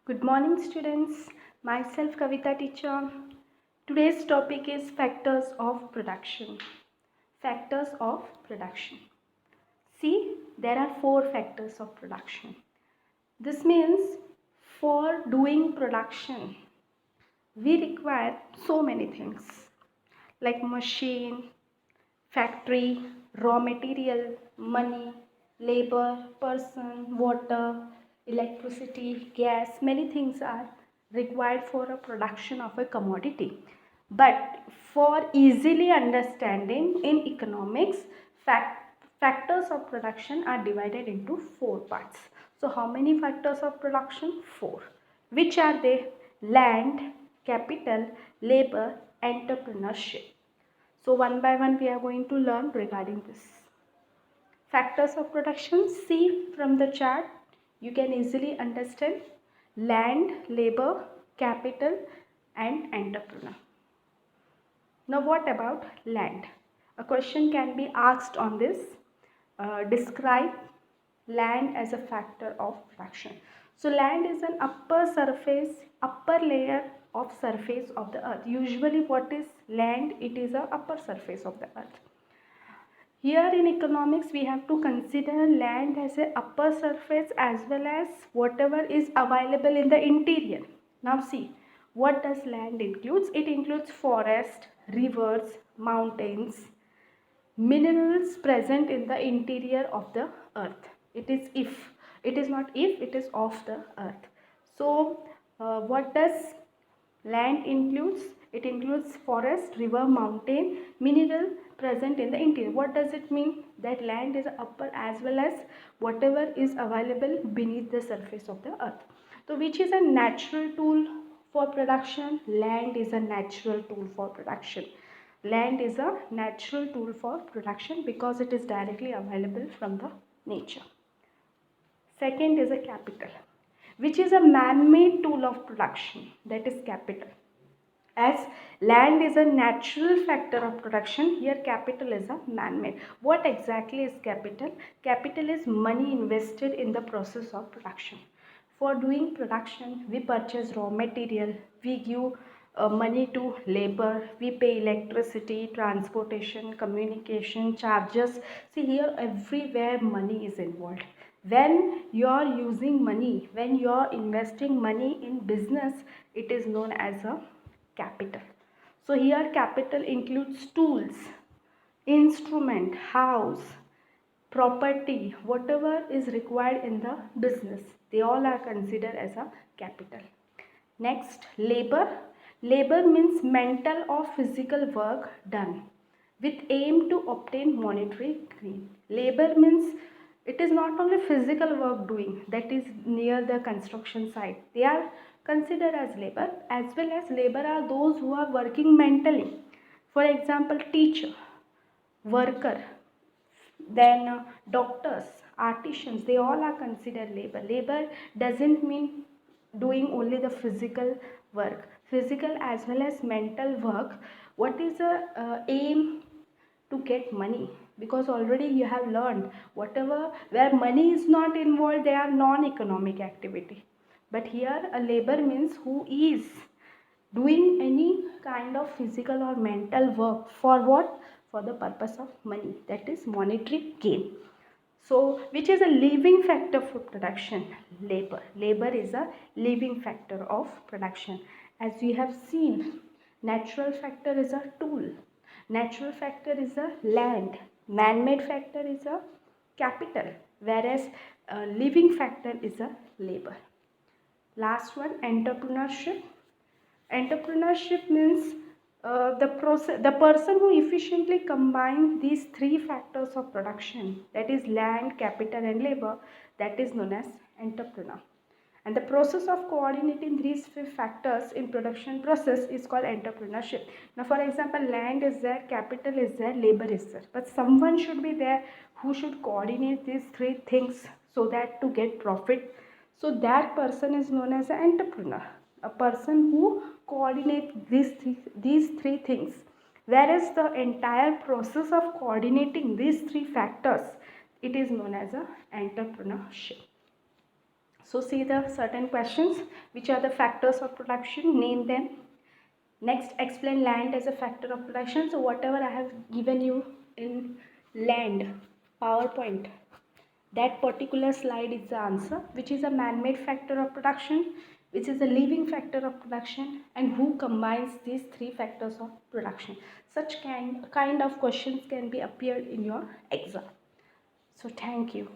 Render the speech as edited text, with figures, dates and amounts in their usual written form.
Good morning, students. Myself, Kavita teacher. Today's topic is factors of production. Factors of production. See, there are four factors of production. This means for doing production, we require so many things like machine, factory, raw material, money, labor, person, water, electricity, gas, many things are required for a production of a commodity. But for easily understanding in economics, factors of production are divided into four parts. So how many factors of production? Four. Which are they? Land, capital, labor, entrepreneurship. So one by one we are going to learn regarding this. Factors of production, see from the chart, you can easily understand land, labor, capital and entrepreneur. Now what about land? A question can be asked on this. Describe land as a factor of production. So land is an upper layer of surface of the earth. Usually what is land? It is a upper surface of the earth. Here in economics, we have to consider land as a upper surface as well as whatever is available in the interior. Now see, what does land includes? It includes forest, rivers, mountains, minerals present in the interior of the earth. It is if, it is not if, it is of the earth. So what does land includes? It includes forest, river, mountain, mineral present in the interior. What does it mean? That land is upper as well as whatever is available beneath the surface of the earth. So which is a natural tool for production? Land is a natural tool for production. Land is a natural tool for production because it is directly available from the nature. Second is a capital, which is a man-made tool of production, that is capital. As land is a natural factor of production, here capital is a man-made. What exactly is capital? Capital is money invested in the process of production. For doing production, we purchase raw material, we give money to labor, we pay electricity, transportation, communication, charges. See here, everywhere money is involved. When you are using money, when you are investing money in business, it is known as a capital. So here capital includes tools, instrument, house, property, whatever is required in the business, they all are considered as a capital. Next, labor. Labor means mental or physical work done with aim to obtain monetary gain. Labor means it is not only physical work doing, that is near the construction site. They are considered as labor, as well as labor are those who are working mentally. For example, teacher, worker, then doctors, artisans, they all are considered labor. Labor doesn't mean doing only the physical work, physical as well as mental work. What is the aim? To get money, because already you have learned whatever where money is not involved, they are non-economic activity. But here a labor means who is doing any kind of physical or mental work for what? For the purpose of money, that is monetary gain. So which is a living factor for production? Labor. Labor is a living factor of production. As we have seen, natural factor is a tool, natural factor is a land, man-made factor is a capital, whereas living factor is a labor. Last one, entrepreneurship. Entrepreneurship means the person who efficiently combines these three factors of production, that is land, capital and labor, that is known as entrepreneur. And the process of coordinating these three factors in production process is called entrepreneurship. Now for example, land is there, capital is there, labor is there, but someone should be there who should coordinate these three things so that to get profit. So that person is known as an entrepreneur, a person who coordinates these three things. Whereas the entire process of coordinating these three factors, it is known as a entrepreneurship. So see the certain questions. Which are the factors of production? Name them. Next, explain land as a factor of production. So whatever I have given you in land PowerPoint, that particular slide is the answer. Which is a man-made factor of production, which is a living factor of production, and who combines these three factors of production. Such kind of questions can be appeared in your exam. So thank you.